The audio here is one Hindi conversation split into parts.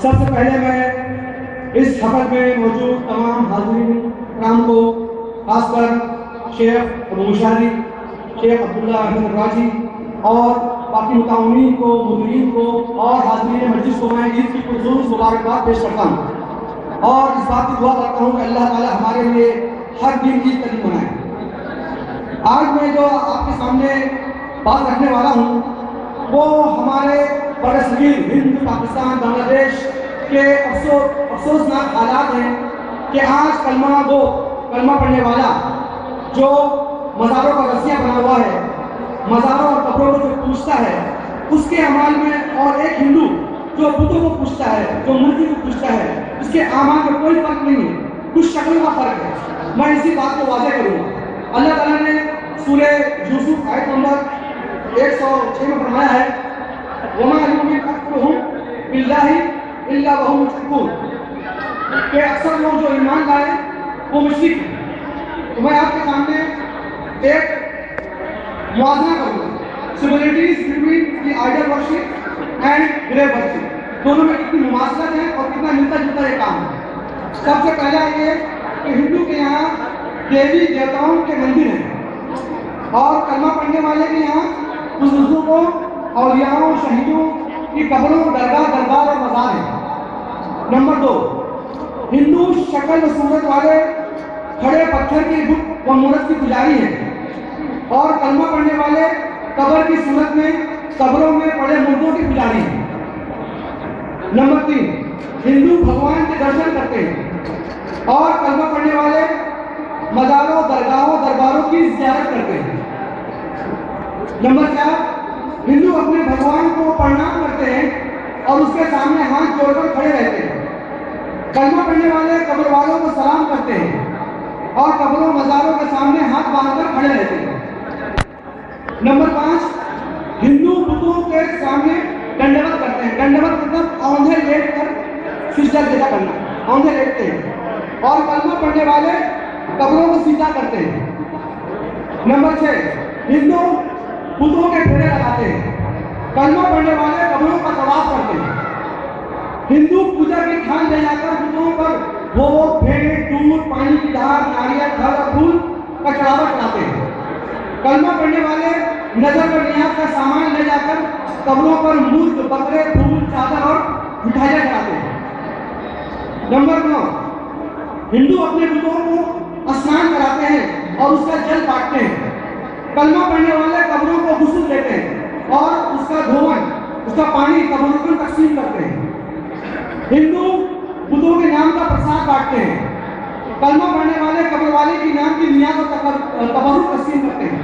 सबसे पहले मैं इस हफल में मौजूद तमाम हाज़रीन कराम को, खासकर शेख अबू मुशारी, शेख अब्दुल्ला अहमद राजी और बाकी मुताउनीन को, मुदीरीन को और हाज़रीन मजलिस को मैं ईद की पुरज़ोर मुबारकबाद पेश करता हूँ और इस बात की दुआ करता हूँ कि अल्लाह ताला हमारे लिए हर दिन की करीब बनाए। आज मैं जो आपके सामने बात रखने वाला हूँ वो हमारे बरसगीर हिंद, पाकिस्तान, बांग्लादेश के अफसोसनाक हालात हैं कि आज कलमा पढ़ने वाला जो मज़ारों का रस्सियाँ बना हुआ है, मज़ारों और कब्रों को जो पूछता है उसके अमाल में, और एक हिंदू जो बुतों को पूछता है, जो मूर्ति को पूछता है, उसके अमाल में कोई फर्क नहीं है, कुछ शक्लों का फर्क है। मैं इसी बात को वाज़ेह करूँगा। अल्लाह ताला ने सूरे यूसुफ आयत नंबर 106 में फरमाया है, वमा युमिन अक्सरुहुम बिल्लाहि इल्ला वहुम मुश्रिकून, कि अक्सर लोग जो ईमान लाए वो मुश्रिक हैं। तो मैं आपके सामने एक मुआवजा करूँगा, similarities between the idol worship and grave worship, दोनों में कितनी मुमासलत है और कितना मिलता जुलता ये काम है। सबसे पहला ये कि हिंदू के यहाँ देवी देवताओं के मंदिर हैं और कलमा पढ़ने वाले के यहाँ बुजुर्गों, औलियाओं, शहीदों की कब्रों, दरबार और मज़ार हैं। नंबर 2, हिंदू शक्ल व सूरत वाले खड़े पत्थर के बुत व मूर्त की पुजारी हैं और कलमा पढ़ने वाले कब्र की सूरत में कब्रों में पड़े मुर्दों की पुजारी हैं। नंबर 3, हिंदू भगवान के दर्शन करते हैं और कलमा पढ़ने वाले मज़ारों, दरगाहों, दरबारों की ज़ियारत करते हैं। नंबर 4, हिंदू अपने भगवान को प्रणाम करते हैं और उसके सामने हाथ जोड़कर खड़े रहते हैं। कलमा पढ़ने वाले कब्र वालों को सलाम करते हैं और कब्रों, मज़ारों के सामने हाथ बांधकर खड़े रहते हैं। नंबर 5, हिंदू बुतों के सामने दंडवत करते हैं। दंडवत मतलब औंधे लेट कर सिजदा जैसा करना, औंधे लेटते हैं और कलमा पढ़ने वाले कब्रों को सीधा करते हैं। नंबर 6, हिंदू बुतों के फेरे लगाते हैं। कलमा पढ़ने वाले कब्रों का तवाफ करते हैं। हिंदू पूजा की थाल ले जाकर बुतों पर भोग, भेंट, दूध, पानी की धार, नारियल, फल और फूल का चढ़ावा चढ़ाते हैं। कलमा पढ़ने वाले नजर और नियाज का सामान ले जाकर कब्रों पर मूर्त, बकरे, फूल, चादर और मिठाइयाँ चढ़ाते हैं। नंबर 9, हिंदू अपने बुतों को स्नान कराते हैं और उसका जल बांटते हैं। कलमा पढ़ने वाले कब्रों को गुस्ल देते हैं और उसका धोवन, उसका पानी कब्रों को तकसीम करते हैं। हिंदू बुतों के नाम का प्रसाद बांटते हैं। कलमा पढ़ने वाले कब्र वाले की नाम की नियाज और तबर्रुक तकसीम करते हैं।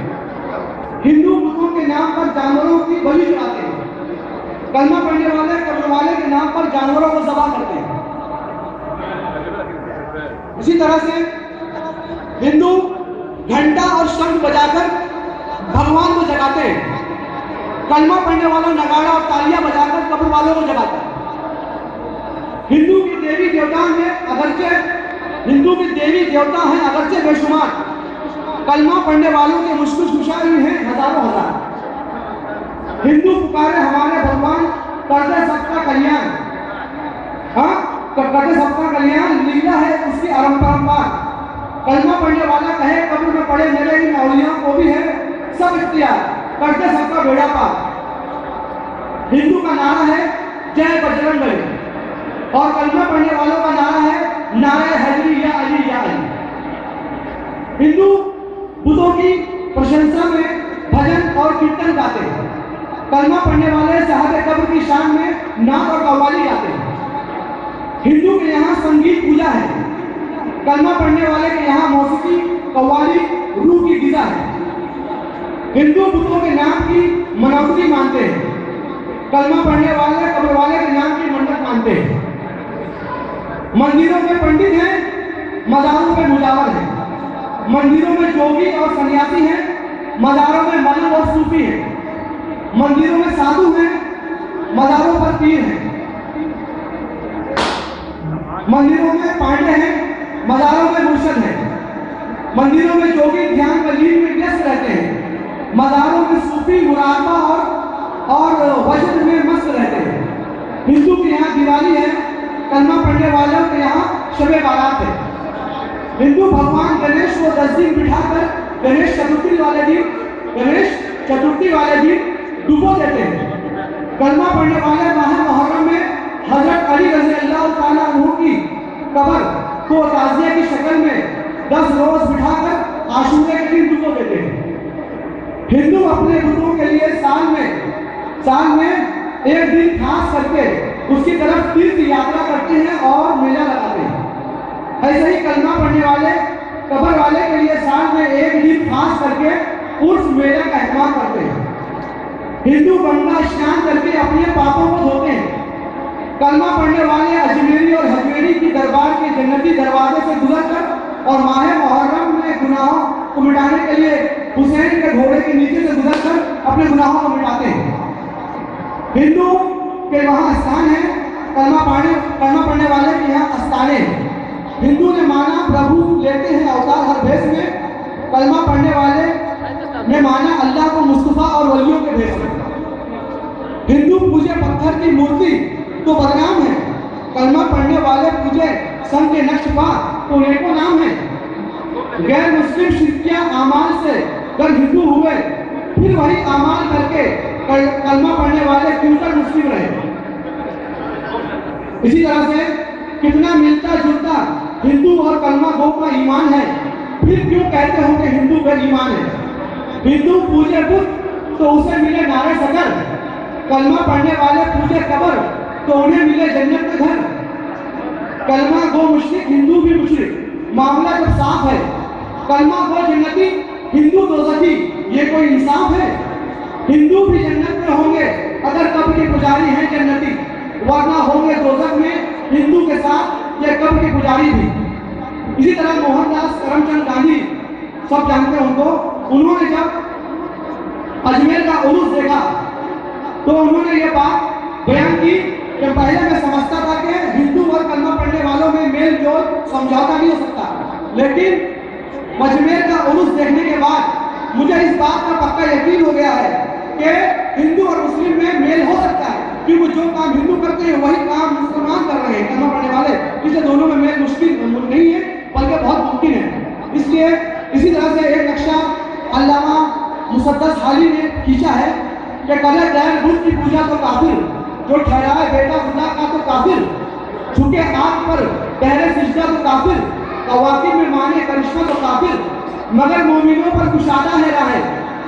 हिंदू बुतों के नाम पर जानवरों की बलि चढ़ाते हैं। कलमा पढ़ने वाले कब्र वाले के नाम पर जानवरों को ज़बह करते हैं। इसी तरह से हिंदू घंटा और शंख बजाकर भगवान को जगाते हैं। कलमा पढ़ने वाला नगाड़ा और तालियां बजाकर कब्र वालों को जगाता है। हिंदू की देवी देवता हैं अगरचे बेशुमार, कलमा पढ़ने वालों के मुश्किल कुशाई हैं हजारों हजार। हिंदू पुकारे हमारे भगवान, करते सबका कल्याण, करते सबका कल्याण, लीला है उसकी अपरंपार। कलमा पढ़ने वाला कहे कब्र में पड़े मेरे इन औलियाओं को भी है सब इख्तियार, करते सबका बेड़ा पार। हिंदू का नारा है जय बजरंगबली और कलमा पढ़ने वालों का नारा है नारे हैदरी या अली या अली। हिंदू बुतों की प्रशंसा में भजन और कीर्तन गाते हैं। कलमा पढ़ने वाले साहब कब्र की शान में नात और कव्वाली गाते हैं। हिंदू के यहाँ संगीत पूजा है। कलमा पढ़ने वाले के यहाँ मौसीकी, कव्वाली रूह की ग़िज़ा है। हिंदू बुतों के नाम की मनौती मानते हैं। कलमा पढ़ने वाले कब्र वाले के नाम की मन्नत मानते हैं। मंदिरों में पंडित हैं, मज़ारों में मुजावर हैं। मंदिरों में जोगी और सन्यासी हैं, मज़ारों में मलंग और सूफी हैं। मंदिरों में साधु हैं, मज़ारों पर पीर हैं। मंदिरों में पांडे हैं, मज़ारों में मुर्शद हैं। मंदिरों में जोगी ध्यान व लीन में व्यस्त रहते हैं। मज़ारों में सूफी मुराक़बा और वजन में मस्त रहते हैं। हिंदू के यहाँ दिवाली है, कलमा पढ़ने वालों के यहाँ शबे बारात है। हिंदू भगवान गणेश को 10 दिन बिठाकर गणेश चतुर्थी वाले दिन डुबो देते हैं। कलमा पढ़ने वाले माह मुहर्रम में हजरत अली रज़ी अल्लाह ताला अन्हु की कब्र को ताज़िया की शक्ल में 10 रोज बिठाकर आशूरे के दिन डुबो देते हैं। हिंदू अपने बुतों के लिए साल में एक दिन खास करके उसकी तरफ तीर्थ यात्रा करते हैं और मेला लगाते हैं। ऐसे ही कलमा पढ़ने वाले कब्र वाले के लिए साल में एक दिन खास करके उर्स मेले का एहतमाम करते हैं। हिंदू गंगा स्नान करके अपने पापों को धोते हैं। कलमा पढ़ने वाले अजमेरी और हजमेरी की दरबार के जन्नती दरवाजे से गुजरकर और माह मुहर्रम में गुनाहों को मिटाने के लिए हुसैन के घोड़े के नीचे से गुजरकर अपने गुनाहों को मिटाते हैं। हिंदू के वहाँ स्थान है, कलमा पढ़ने वाले के यहाँ आस्थाने हैं। हिंदू ने माना प्रभु लेते हैं अवतार हर भेष में, कलमा पढ़ने वाले ने माना अल्लाह को मुस्तफा और वलियों के भेष में। हिंदू पूजे पत्थर की मूर्ति तो बदनाम है, कलमा पढ़ने वाले पूजे सन के नक्श पा तो नेको नाम है। गैर मुस्लिम शिरकिया आमाल से अगर हिंदू हुए फिर वही आमाल करके कलमा पढ़ने वाले क्यों कर मुस्लिम रहे। इसी तरह से कितना मिलता जुलता हिंदू और कलमा गो का ईमान है, फिर क्यों कहते हो कि हिंदू गैर ईमान है। हिंदू पूजे बुत तो उसे मिले नारे सकर, कलमा पढ़ने वाले पूजे कब्र तो उन्हें मिले जन्नत के घर। कलमा गो मुशरिक हिंदू भी मुशरिक, मामला जब साफ है। कलमा गो जन्नती हिंदू दोज़खी, ये कोई इंसाफ है। हिंदू भी जन्नत में होंगे अगर कब्र के पुजारी हैं जन्नती, वरना होंगे दोज़ख में हिंदू के साथ ये कब्र के पुजारी भी। इसी तरह मोहनदास करमचंद गांधी, सब जानते हैं उनको, उन्होंने जब अजमेर का उर्स देखा तो उन्होंने ये बात बयान की कि पहले मैं समझता था कि हिंदू और कलमा पढ़ने वालों में मेल जोल समझौता नहीं हो सकता, लेकिन अजमेर का उर्स देखने के बाद मुझे इस बात का पक्का यकीन हो गया है कि हिंदू और मुस्लिम में मेल हो सकता है, क्योंकि जो काम हिंदू करते हैं वही काम मुसलमान कर रहे हैं कलमा पढ़ने वाले। इसलिए दोनों में मेल मुश्किल नहीं है बल्कि बहुत मुमकिन है। इसलिए इसी तरह से एक नक्शा अल्लामा मुसद्दस हाली ने खींचा है कि करे गैर बुत की पूजा तो काफिर, जो ठहराए बेटा खुदा का तो काफिर, झुके आग पर पहरे सिजदा तो काफिर, कवाकिब में माने करिश्मा तो काफिर, मगर मोमिनों पर कुशादा है राह,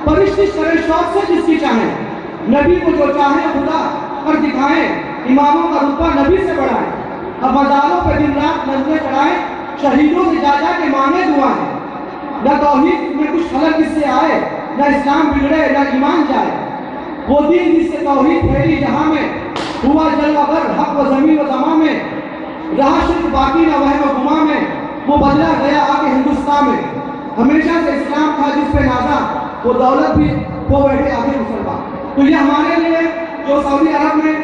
परिश्तिश करे शौक से जिसकी चाहे, नबी को जो चाहे खुदा पर दिखाए, इमामों का रुतबा नबी से बढ़ाए, अब मज़ारों पर दिन रात नजरें चढ़ाए, शहीदों से जा के मांगे दुआएं। न तौहीद में कुछ खलल किससे आए, न इस्लाम बिगड़े न ईमान जाए, वो दिन जिससे तौहीद फैली जहां में, हुआ जलवा भर हक व ज़मीन व ज़मा में, रहा शिर्क बाकी न वहम व गुमा में, वो बदला गया आके हिंदुस्तान में। हमेशा से इस्लाम था जिस पे नाजा, वो दौलत भी वो बैठे आखिर मुसलमान। तो ये हमारे लिए जो सऊदी अरब में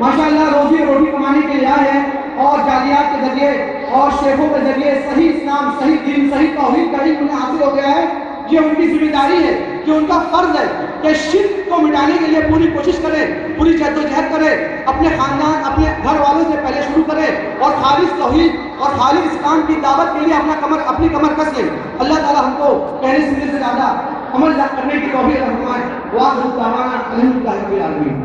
माशाअल्लाह रोजी रोटी कमाने के लिए आए हैं और जालियात के जरिए और शेखों के जरिए सही इस्लाम, सही दीन, सही तौहीद का इल्म उन्हें हासिल हो गया है, ये उनकी जिम्मेदारी है, कि उनका फर्ज है कि शिर्क को मिटाने के लिए पूरी कोशिश करें, पूरी जद्दोजहद करें, अपने खानदान अपने घर वालों से पहले शुरू करें और खालिस तौहीद और खालिस इस्लाम की दावत के लिए अपनी कमर कस लें। अल्लाह ताला हमको कहने सुनने से ज़्यादा अमल करने की तौफीक फरमाए। वाह अल्हम्दुलिल्लाह रब्बिल आलमीन।